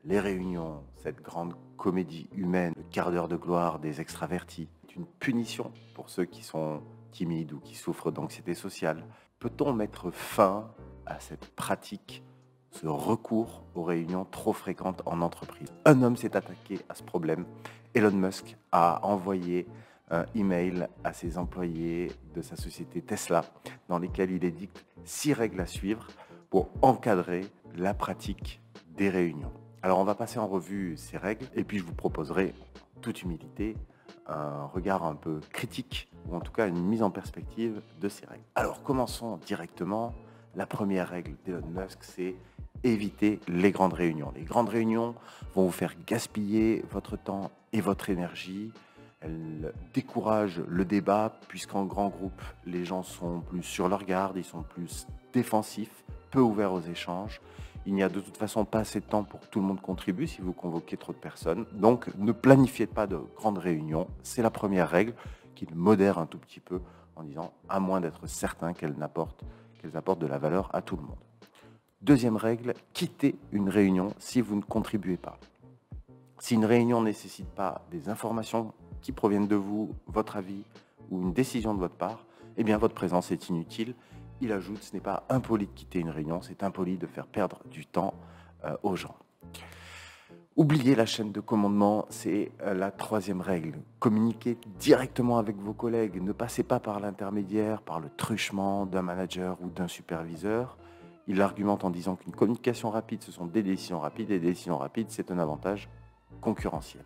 Les réunions, cette grande comédie humaine, le quart d'heure de gloire des extravertis, est une punition pour ceux qui sont timides ou qui souffrent d'anxiété sociale. Peut-on mettre fin à cette pratique, ce recours aux réunions trop fréquentes en entreprise? Un homme s'est attaqué à ce problème. Elon Musk a envoyé un email à ses employés de sa société Tesla dans lesquels il édicte 6 règles à suivre pour encadrer la pratique des réunions. Alors on va passer en revue ces règles et puis je vous proposerai, en toute humilité, un regard un peu critique ou en tout cas une mise en perspective de ces règles. Alors commençons directement. La première règle d'Elon Musk, c'est éviter les grandes réunions. Les grandes réunions vont vous faire gaspiller votre temps et votre énergie. Elles découragent le débat puisqu'en grand groupe, les gens sont plus sur leur garde, ils sont plus défensifs, peu ouverts aux échanges. Il n'y a de toute façon pas assez de temps pour que tout le monde contribue si vous convoquez trop de personnes. Donc, ne planifiez pas de grandes réunions. C'est la première règle qu'il modère un tout petit peu en disant à moins d'être certain qu'elles apportent de la valeur à tout le monde. Deuxième règle, quittez une réunion si vous ne contribuez pas. Si une réunion ne nécessite pas des informations qui proviennent de vous, votre avis ou une décision de votre part, eh bien votre présence est inutile. Il ajoute, ce n'est pas impoli de quitter une réunion, c'est impoli de faire perdre du temps aux gens. Oubliez la chaîne de commandement, c'est la troisième règle. Communiquez directement avec vos collègues, ne passez pas par l'intermédiaire, par le truchement d'un manager ou d'un superviseur. Il argumente en disant qu'une communication rapide, ce sont des décisions rapides, et des décisions rapides, c'est un avantage concurrentiel.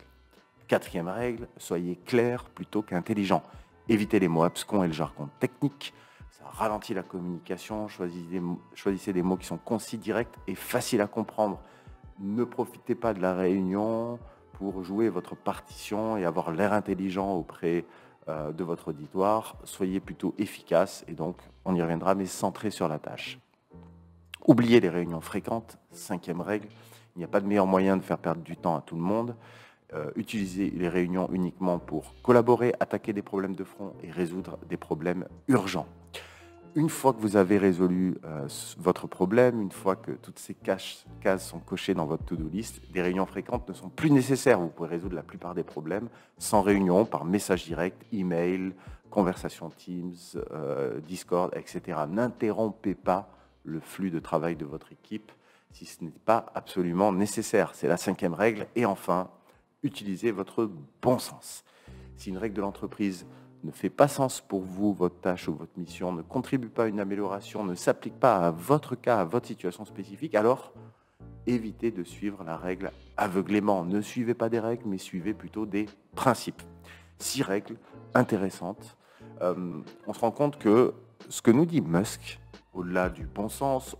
Quatrième règle, soyez clair plutôt qu'intelligent. Évitez les mots abscons et le jargon technique. Ça ralentit la communication. Choisissez des mots qui sont concis, directs et faciles à comprendre. Ne profitez pas de la réunion pour jouer votre partition et avoir l'air intelligent auprès de votre auditoire. Soyez plutôt efficace et donc, on y reviendra, mais centré sur la tâche. Oubliez les réunions fréquentes. Cinquième règle, il n'y a pas de meilleur moyen de faire perdre du temps à tout le monde. Utilisez les réunions uniquement pour collaborer, attaquer des problèmes de front et résoudre des problèmes urgents. Une fois que vous avez résolu votre problème, une fois que toutes ces cases sont cochées dans votre to-do list, des réunions fréquentes ne sont plus nécessaires. Vous pouvez résoudre la plupart des problèmes sans réunion, par message direct, email, conversation Teams, Discord, etc. N'interrompez pas le flux de travail de votre équipe si ce n'est pas absolument nécessaire. C'est la cinquième règle. Et enfin, utilisez votre bon sens. Si une règle de l'entreprise ne fait pas sens pour vous, votre tâche ou votre mission, ne contribue pas à une amélioration, ne s'applique pas à votre cas, à votre situation spécifique, alors évitez de suivre la règle aveuglément. Ne suivez pas des règles, mais suivez plutôt des principes. 6 règles intéressantes. On se rend compte que ce que nous dit Musk, au-delà du bon sens,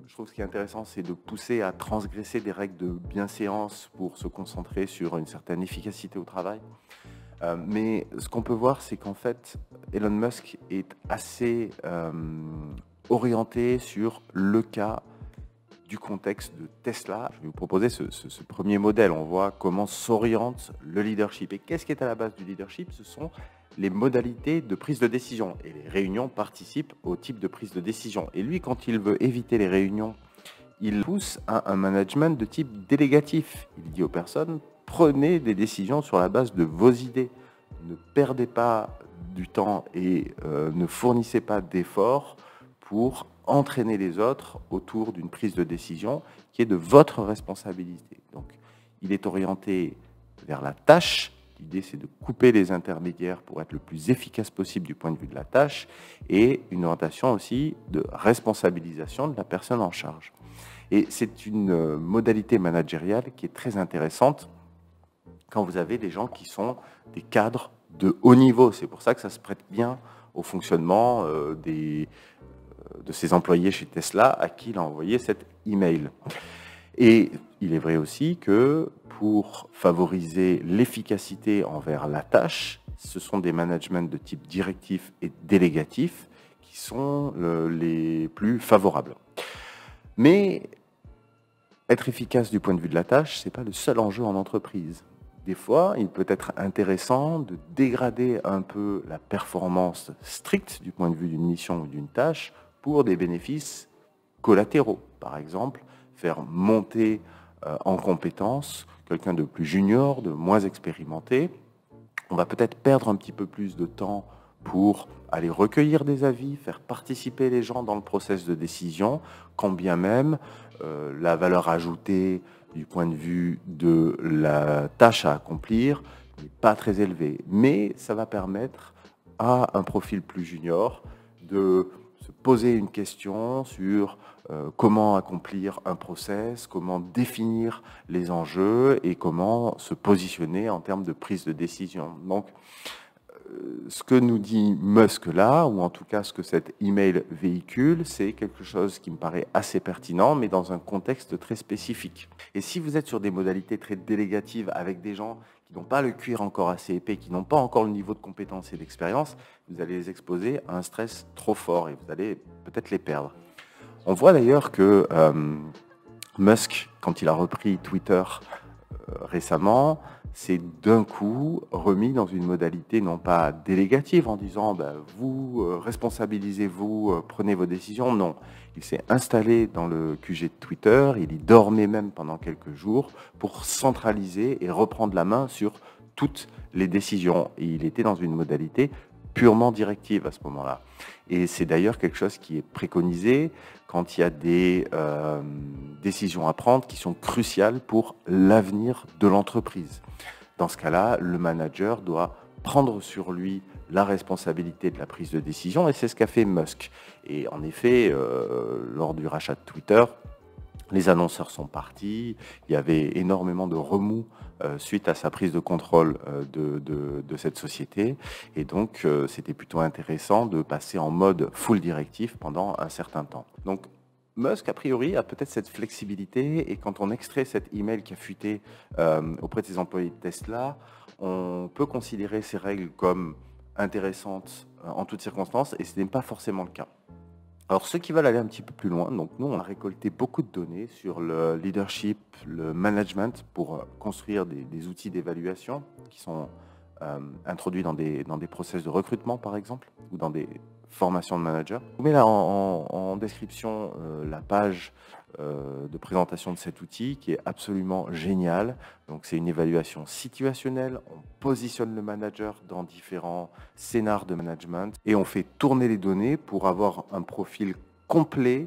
je trouve que ce qui est intéressant, c'est de pousser à transgresser des règles de bienséance pour se concentrer sur une certaine efficacité au travail. Mais ce qu'on peut voir, c'est qu'en fait, Elon Musk est assez orienté sur le cas du contexte de Tesla. Je vais vous proposer ce premier modèle. On voit comment s'oriente le leadership. Et qu'est-ce qui est à la base du leadership? Ce sont les modalités de prise de décision. Et les réunions participent au type de prise de décision. Et lui, quand il veut éviter les réunions, il pousse à un management de type délégatif. Il dit aux personnes, prenez des décisions sur la base de vos idées. Ne perdez pas du temps et ne fournissez pas d'efforts pour entraîner les autres autour d'une prise de décision qui est de votre responsabilité. Donc, il est orienté vers la tâche. L'idée, c'est de couper les intermédiaires pour être le plus efficace possible du point de vue de la tâche et une orientation aussi de responsabilisation de la personne en charge. Et c'est une modalité managériale qui est très intéressante quand vous avez des gens qui sont des cadres de haut niveau. C'est pour ça que ça se prête bien au fonctionnement de ses employés chez Tesla à qui il a envoyé cet email. Et il est vrai aussi que pour favoriser l'efficacité envers la tâche, ce sont des managements de type directif et délégatif qui sont les plus favorables. Mais être efficace du point de vue de la tâche, ce n'est pas le seul enjeu en entreprise. Des fois, il peut être intéressant de dégrader un peu la performance stricte du point de vue d'une mission ou d'une tâche pour des bénéfices collatéraux. Par exemple, faire monter en compétences, quelqu'un de plus junior, de moins expérimenté. On va peut-être perdre un petit peu plus de temps pour aller recueillir des avis, faire participer les gens dans le process de décision, quand bien même la valeur ajoutée du point de vue de la tâche à accomplir n'est pas très élevée. Mais ça va permettre à un profil plus junior de se poser une question sur comment accomplir un process, comment définir les enjeux et comment se positionner en termes de prise de décision. Donc, ce que nous dit Musk là, ou en tout cas ce que cet email véhicule, c'est quelque chose qui me paraît assez pertinent, mais dans un contexte très spécifique. Et si vous êtes sur des modalités très délégatives avec des gens qui n'ont pas le cuir encore assez épais, qui n'ont pas encore le niveau de compétence et d'expérience, vous allez les exposer à un stress trop fort et vous allez peut-être les perdre. On voit d'ailleurs que Musk, quand il a repris Twitter récemment, c'est d'un coup remis dans une modalité non pas délégative en disant vous responsabilisez-vous, prenez vos décisions. Non, il s'est installé dans le QG de Twitter, il y dormait même pendant quelques jours pour centraliser et reprendre la main sur toutes les décisions. Et il était dans une modalité purement directive à ce moment-là. Et c'est d'ailleurs quelque chose qui est préconisé quand il y a des décisions à prendre qui sont cruciales pour l'avenir de l'entreprise. Dans ce cas-là, le manager doit prendre sur lui la responsabilité de la prise de décision, et c'est ce qu'a fait Musk. Et en effet, lors du rachat de Twitter, les annonceurs sont partis, il y avait énormément de remous suite à sa prise de contrôle de cette société. Et donc, c'était plutôt intéressant de passer en mode full directif pendant un certain temps. Donc, Musk, a priori, a peut-être cette flexibilité. Et quand on extrait cet email qui a fuité auprès de ses employés de Tesla, on peut considérer ces règles comme intéressantes en toutes circonstances. Et ce n'est pas forcément le cas. Alors, ceux qui veulent aller un petit peu plus loin, donc nous, on a récolté beaucoup de données sur le leadership, le management pour construire des outils d'évaluation qui sont introduits dans des process de recrutement, par exemple, ou dans des formations de managers. Je vous mets là en description la page de présentation de cet outil qui est absolument génial. Donc c'est une évaluation situationnelle, on positionne le manager dans différents scénarios de management et on fait tourner les données pour avoir un profil complet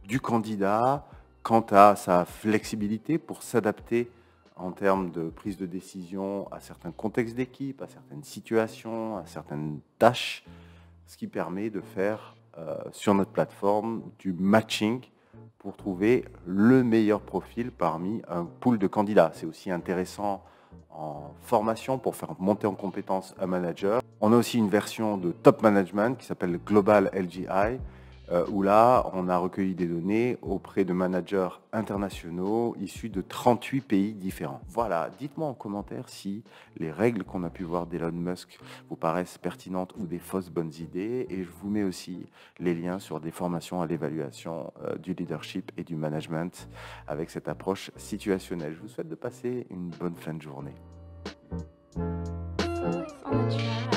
du candidat quant à sa flexibilité pour s'adapter en termes de prise de décision à certains contextes d'équipe, à certaines situations, à certaines tâches, ce qui permet de faire sur notre plateforme du matching pour trouver le meilleur profil parmi un pool de candidats. C'est aussi intéressant en formation pour faire monter en compétence un manager. On a aussi une version de top management qui s'appelle Global LGI, où là, on a recueilli des données auprès de managers internationaux issus de 38 pays différents. Voilà, dites-moi en commentaire si les règles qu'on a pu voir d'Elon Musk vous paraissent pertinentes ou des fausses bonnes idées. Et je vous mets aussi les liens sur des formations à l'évaluation du leadership et du management avec cette approche situationnelle. Je vous souhaite de passer une bonne fin de journée. On the track.